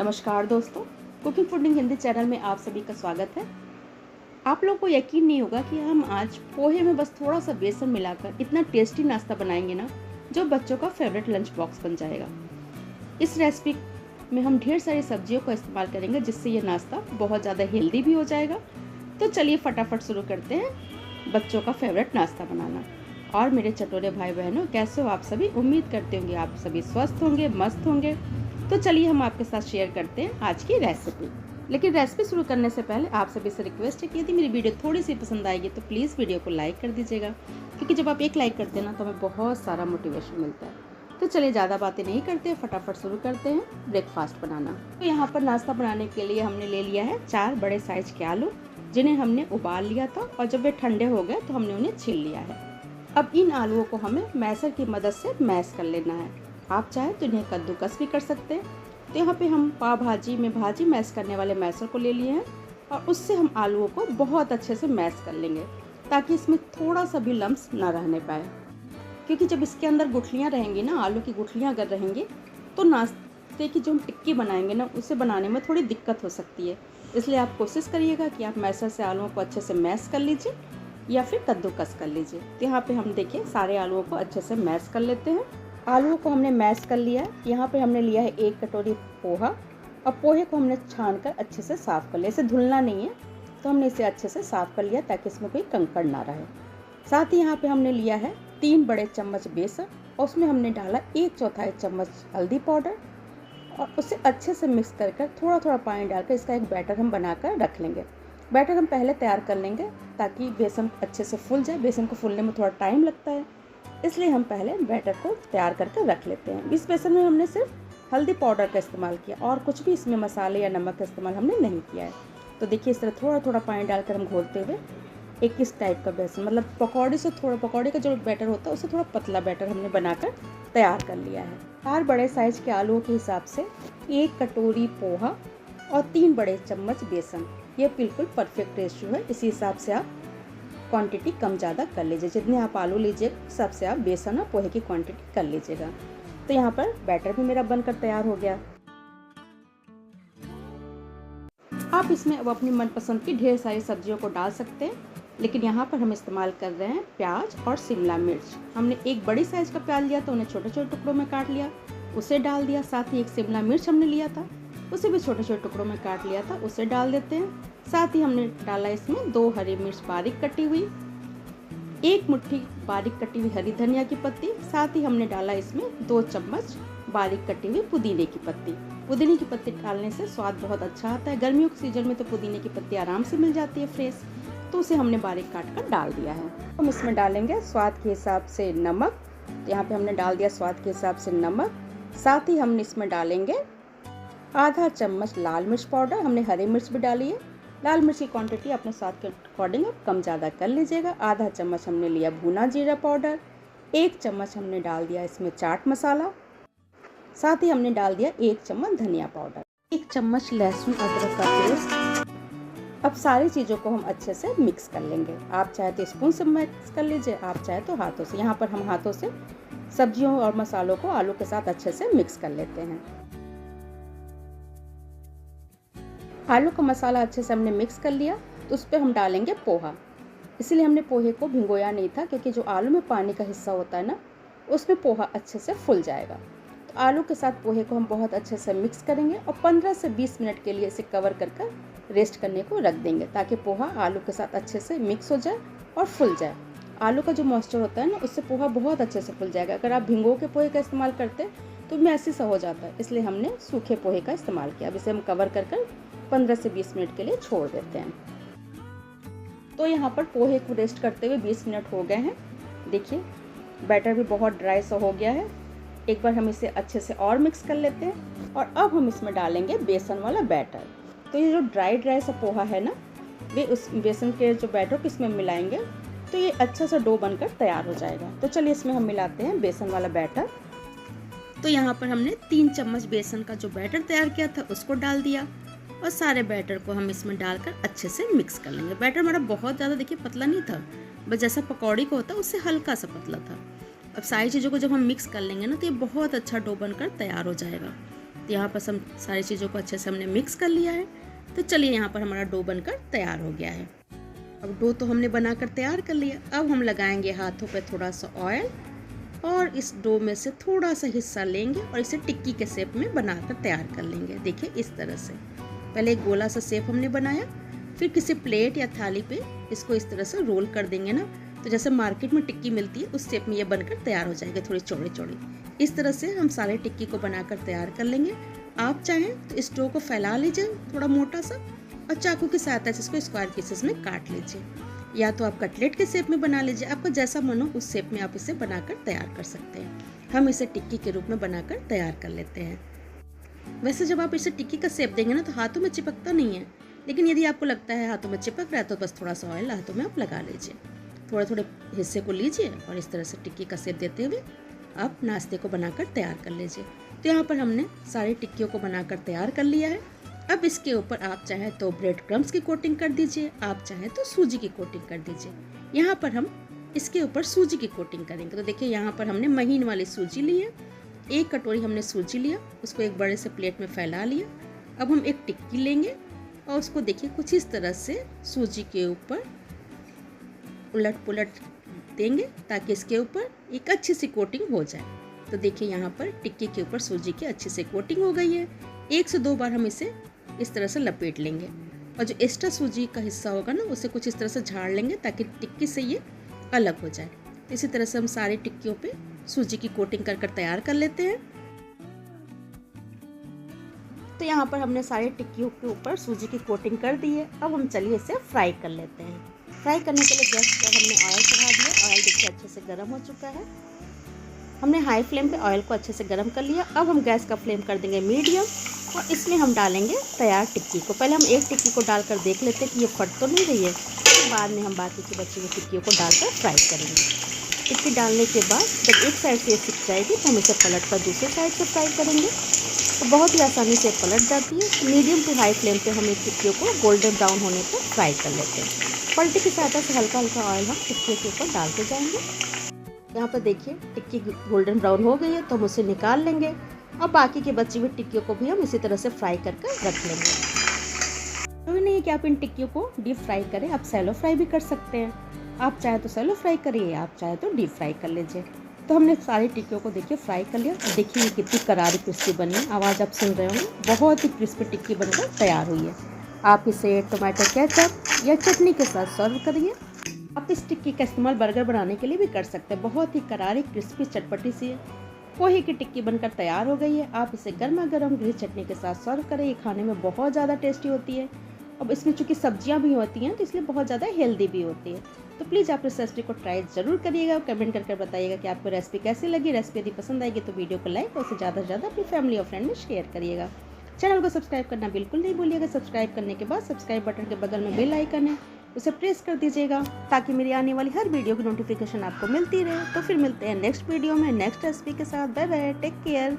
नमस्कार दोस्तों, cooking fooding Hindi channel में आप सभी का स्वागत है। आप लोग को यकीन नहीं होगा कि हम आज पोहे में बस थोड़ा सा बेसन मिलाकर इतना टेस्टी नाश्ता बनाएंगे ना, जो बच्चों का फेवरेट लंच बॉक्स बन जाएगा। इस रेसिपी में हम ढेर सारी सब्जियों का इस्तेमाल करेंगे, जिससे ये नाश्ता बहुत ज़्यादा हेल्दी भी हो जाएगा। तो चलिए फटाफट शुरू करते हैं बच्चों का फेवरेट नाश्ता बनाना। और मेरे चटोरे भाई बहनों, कैसे हो आप सभी? उम्मीद करते होंगे आप सभी स्वस्थ होंगे, मस्त होंगे। तो चलिए हम आपके साथ शेयर करते हैं आज की रेसिपी। लेकिन रेसिपी शुरू करने से पहले आप सभी से रिक्वेस्ट है कि यदि मेरी वीडियो थोड़ी सी पसंद आएगी तो प्लीज़ वीडियो को लाइक कर दीजिएगा, क्योंकि जब आप एक लाइक करते हैं ना तो हमें बहुत सारा मोटिवेशन मिलता है। तो चलिए ज़्यादा बातें नहीं करते, फटाफट शुरू करते हैं ब्रेकफास्ट बनाना। तो यहाँ पर नाश्ता बनाने के लिए हमने ले लिया है 4 बड़े साइज के आलू, जिन्हें हमने उबाल लिया था और जब वे ठंडे हो गए तो हमने उन्हें छील लिया है। अब इन आलूओं को हमें मैशर की मदद से मैश कर लेना है। आप चाहे तो इन्हें कद्दूकस भी कर सकते हैं। तो यहाँ पे हम पाव भाजी में भाजी मैश करने वाले मैशर को ले लिए हैं और उससे हम आलूओं को बहुत अच्छे से मैश कर लेंगे, ताकि इसमें थोड़ा सा भी लम्स ना रहने पाए। क्योंकि जब इसके अंदर गुठलियाँ रहेंगी ना, आलू की गुठलियाँ अगर रहेंगी तो नाश्ते की जो हम टिक्की बनाएंगे ना, उसे बनाने में थोड़ी दिक्कत हो सकती है। इसलिए आप कोशिश करिएगा कि आप मैशर से आलूओं को अच्छे से मैश कर लीजिए या फिर कद्दूकस कर लीजिए। तो यहाँ पे हम देखिए सारे आलूओं को अच्छे से मैश कर लेते हैं। आलूओं को हमने मैश कर लिया है। यहाँ पे हमने लिया है 1 कटोरी पोहा, और पोहे को हमने छान कर अच्छे से साफ़ कर लिया। इसे धुलना नहीं है, तो हमने इसे अच्छे से साफ़ कर लिया ताकि इसमें कोई कंकड़ ना रहे। साथ ही यहाँ पे हमने लिया है 3 बड़े चम्मच बेसन, और उसमें हमने डाला 1/4 चम्मच हल्दी पाउडर, और उसे अच्छे से मिक्स कर थोड़ा थोड़ा पानी डालकर इसका एक बैटर हम बनाकर रख लेंगे। बैटर हम पहले तैयार कर लेंगे ताकि बेसन अच्छे से फूल जाए। बेसन को फूलने में थोड़ा टाइम लगता है, इसलिए हम पहले बैटर को तैयार करके रख लेते हैं। इस बेसन में हमने सिर्फ हल्दी पाउडर का इस्तेमाल किया और कुछ भी इसमें मसाले या नमक का इस्तेमाल हमने नहीं किया है। तो देखिए इस तरह थोड़ा थोड़ा पानी डालकर हम घोलते हुए एक इस टाइप का बेसन, मतलब पकौड़े का जो बैटर होता है उससे थोड़ा पतला बैटर हमने बनाकर तैयार कर लिया है। 4 बड़े साइज़ के आलूओं के हिसाब से 1 कटोरी पोहा और 3 बड़े चम्मच बेसन, ये बिल्कुल परफेक्ट रेशियो है। इसी हिसाब से आप क्वांटिटी कम ज़्यादा कर लीजिए। जितने आप आलू लीजिए उस हिसाब से आप बेसन और पोहे की क्वांटिटी कर लीजिएगा। तो यहाँ पर बैटर भी मेरा बनकर तैयार हो गया। आप इसमें अब अपनी मनपसंद की ढेर सारी सब्जियों को डाल सकते हैं, लेकिन यहाँ पर हम इस्तेमाल कर रहे हैं प्याज और शिमला मिर्च। हमने एक बड़ी साइज़ का प्याज लिया था, उन्हें छोटे छोटे टुकड़ों में काट लिया, उसे डाल दिया। साथ ही एक शिमला मिर्च हमने लिया था, उसे भी छोटे छोटे टुकड़ों में काट लिया था, उसे डाल देते हैं। साथ ही हमने डाला इसमें 2 हरी मिर्च बारीक कटी हुई, 1 मुट्ठी बारीक कटी हुई हरी धनिया की पत्ती। साथ ही हमने डाला इसमें 2 चम्मच बारीक कटी हुई पुदीने की पत्ती। पुदीने की पत्ती डालने से स्वाद बहुत अच्छा आता है। गर्मियों के सीजन में तो पुदीने की पत्ती आराम से मिल जाती है फ्रेश, तो उसे हमने बारीक काट कर डाल दिया है। हम इसमें डालेंगे स्वाद के हिसाब से नमक। यहाँ पे हमने डाल दिया स्वाद के हिसाब से नमक। साथ ही हमने इसमें डालेंगे आधा चम्मच लाल मिर्च पाउडर। हमने हरी मिर्च भी डाली है। लाल मिर्च की क्वांटिटी अपने स्वाद के अकॉर्डिंग आप कम ज़्यादा कर लीजिएगा। आधा चम्मच हमने लिया भुना जीरा पाउडर। 1 चम्मच हमने डाल दिया इसमें चाट मसाला। साथ ही हमने डाल दिया 1 चम्मच धनिया पाउडर, 1 चम्मच लहसुन अदरक का पेस्ट। अब सारी चीज़ों को हम अच्छे से मिक्स कर लेंगे। आप चाहे तो स्पून से मिक्स कर लीजिए, आप चाहे तो हाथों से। यहाँ पर हम हाथों से सब्जियों और मसालों को आलू के साथ अच्छे से मिक्स कर लेते हैं। आलू का मसाला अच्छे से हमने मिक्स कर लिया, तो उस पर हम डालेंगे पोहा। इसीलिए हमने पोहे को भिगोया नहीं था, क्योंकि जो आलू में पानी का हिस्सा होता है ना, उसमें पोहा अच्छे से फूल जाएगा। तो आलू के साथ पोहे को हम बहुत अच्छे से मिक्स करेंगे और 15 से 20 मिनट के लिए इसे कवर कर रेस्ट करने को रख देंगे, ताकि पोहा आलू के साथ अच्छे से मिक्स हो जाए और फूल जाए। आलू का जो मॉइस्चर होता है ना, उससे पोहा बहुत अच्छे से फूल जाएगा। अगर आप भिगो के पोहे का इस्तेमाल करते तो मैसी सा हो जाता है, इसलिए हमने सूखे पोहे का इस्तेमाल किया। अब इसे हम कवर कर 15 से 20 मिनट के लिए छोड़ देते हैं। तो यहाँ पर पोहे को रेस्ट करते हुए 20 मिनट हो गए हैं। देखिए बैटर भी बहुत ड्राई सा हो गया है। एक बार हम इसे अच्छे से और मिक्स कर लेते हैं, और अब हम इसमें डालेंगे बेसन वाला बैटर। तो ये जो ड्राई सा पोहा है ना, वे उस बेसन के जो बैटर को इसमें मिलाएंगे तो ये अच्छा सा डो बनकर तैयार हो जाएगा। तो चलिए इसमें हम मिलाते हैं बेसन वाला बैटर। तो यहाँ पर हमने 3 चम्मच बेसन का जो बैटर तैयार किया था उसको डाल दिया, और सारे बैटर को हम इसमें डालकर अच्छे से मिक्स कर लेंगे। बैटर हमारा बहुत ज़्यादा देखिए पतला नहीं था, बस जैसा पकौड़ी का होता है उससे हल्का सा पतला था। अब सारी चीज़ों को जब हम मिक्स कर लेंगे ना, तो ये बहुत अच्छा डो बनकर तैयार हो जाएगा। तो यहाँ पर हम सारी चीज़ों को अच्छे से हमने मिक्स कर लिया है। तो चलिए यहाँ पर हमारा डो बनकर तैयार हो गया है। अब डो तो हमने बनाकर तैयार कर लिया। अब हम लगाएंगे हाथों पे थोड़ा सा ऑयल और इस डो में से थोड़ा सा हिस्सा लेंगे और इसे टिक्की के शेप में बनाकर तैयार कर लेंगे। देखिए इस तरह से पहले एक गोला सा शेप हमने बनाया, फिर किसी प्लेट या थाली पे इसको इस तरह से रोल कर देंगे ना, तो जैसे मार्केट में टिक्की मिलती है उस शेप में ये बनकर तैयार हो जाएगी, थोड़ी चौड़ी चौड़ी। इस तरह से हम सारे टिक्की को बनाकर तैयार कर लेंगे। आप चाहें तो इस डो को फैला लीजिए थोड़ा मोटा सा और चाकू की सहायता से इसको स्क्वायर पीसेस में काट लीजिए, या तो आप कटलेट के शेप में बना लीजिए। आपको जैसा मन हो उस शेप में आप इसे बनाकर तैयार कर सकते हैं। हम इसे टिक्की के रूप में बनाकर तैयार कर लेते हैं। वैसे जब आप इसे टिक्की का शेप देंगे ना तो हाथों में चिपकता नहीं है, लेकिन यदि आपको लगता है हाथों में चिपक रहा है तो बस थोड़ा सा ऑयल हाथों में आप लगा लीजिए। थोड़े थोड़े हिस्से को लीजिए और इस तरह से टिक्की का शेप देते हुए आप नाश्ते को बनाकर तैयार कर लीजिए। तो यहाँ पर हमने सारी टिक्कियों को बनाकर तैयार कर लिया है। अब इसके ऊपर आप चाहें तो ब्रेड क्रम्स की कोटिंग कर दीजिए, आप चाहें तो सूजी की कोटिंग कर दीजिए। यहाँ पर हम इसके ऊपर सूजी की कोटिंग करेंगे। तो देखिए यहाँ पर हमने महीन वाली सूजी ली है, 1 कटोरी हमने सूजी लिया, उसको एक बड़े से प्लेट में फैला लिया। अब हम एक टिक्की लेंगे और उसको देखिए कुछ इस तरह से सूजी के ऊपर उलट पुलट देंगे ताकि इसके ऊपर एक अच्छी सी कोटिंग हो जाए। तो देखिए यहाँ पर टिक्की के ऊपर सूजी की अच्छी से कोटिंग हो गई है। 1 से 2 बार हम इसे इस तरह से लपेट लेंगे और जो एक्स्ट्रा सूजी का हिस्सा होगा ना उसे कुछ इस तरह से झाड़ लेंगे ताकि टिक्की से ये अलग हो जाए। इसी तरह से हम सारी टिक्कियों पे सूजी की कोटिंग कर तैयार कर लेते हैं। तो यहाँ पर हमने सारी टिक्कियों के ऊपर सूजी की कोटिंग कर दी है। अब हम चलिए इसे फ्राई कर लेते हैं। फ्राई करने के लिए गैस पर हमने ऑयल चढ़ा दिया। ऑयल देखिए अच्छे से गर्म हो चुका है। हमने हाई फ्लेम पे ऑयल को अच्छे से गर्म कर लिया। अब हम गैस का फ्लेम कर देंगे मीडियम और इसमें हम डालेंगे तैयार टिक्की को। पहले हम एक टिक्की को डालकर देख लेते हैं कि ये फट तो नहीं रही है, फिर बाद में हम बाकी की बची हुई टिक्कियों को डालकर फ्राई करेंगे। टिक्की डालने के बाद जब एक साइड से ये सिक जाएगी तो हम इसे पलट कर दूसरे साइड से फ्राई करेंगे। तो बहुत ही आसानी से पलट जाती है। मीडियम टू हाई फ्लेम पे हम इस टिक्कियों को गोल्डन ब्राउन होने तक फ्राई कर लेते हैं। पलटी की सहायता से हल्का हल्का ऑयल हम टिक्की के ऊपर डालते जाएंगे। यहाँ पर देखिए टिक्की गोल्डन ब्राउन हो गई है तो हम उसे निकाल लेंगे और बाकी की बची हुई टिक्कियों को भी हम इसी तरह से फ्राई करके रख लेंगे। तो नहीं है कि आप इन टिक्कियों को डीप फ्राई करें, आप सैलो फ्राई भी कर सकते हैं। आप चाहे तो सैलो फ्राई करिए, आप चाहे तो डीप फ्राई कर लीजिए। तो हमने सारी टिक्कियों को देखिए फ्राई कर लिया और देखिए ये कितनी करारी क्रिस्पी बनी है। आवाज़ आप सुन रहे होंगे, बहुत ही क्रिस्पी टिक्की बनकर तैयार हुई है। आप इसे टोमेटो केचप या चटनी के साथ सर्व करिए। आप इस टिक्की का इस्तेमाल बर्गर बनाने के लिए भी कर सकते हैं। बहुत ही करारी क्रिस्पी चटपटी सी पोहे की टिक्की बनकर तैयार हो गई है। आप इसे गर्मा गर्म ग्रीन चटनी के साथ सर्व करें। ये खाने में बहुत ज़्यादा टेस्टी होती है। अब इसमें चूँकि सब्जियां भी होती हैं तो इसलिए बहुत ज़्यादा हेल्दी भी होती है। तो प्लीज़ आप इस रेसिपी को ट्राई ज़रूर करिएगा। कमेंट करके बताइएगा कि आपको रेसिपी कैसी लगी। रेसिपी यदि पसंद आएगी तो वीडियो को लाइक और उसे ज़्यादा से ज़्यादा अपनी फैमिली और फ्रेंड में शेयर करिएगा। चैनल को सब्सक्राइब करना बिल्कुल नहीं भूलिएगा। सब्सक्राइब करने के बाद सब्सक्राइब बटन के बगल में बेल आइकन है, उसे प्रेस कर दीजिएगा ताकि मेरी आने वाली हर वीडियो की नोटिफिकेशन आपको मिलती रहे। तो फिर मिलते हैं नेक्स्ट वीडियो में नेक्स्ट रेसिपी के साथ। Bye bye, take care.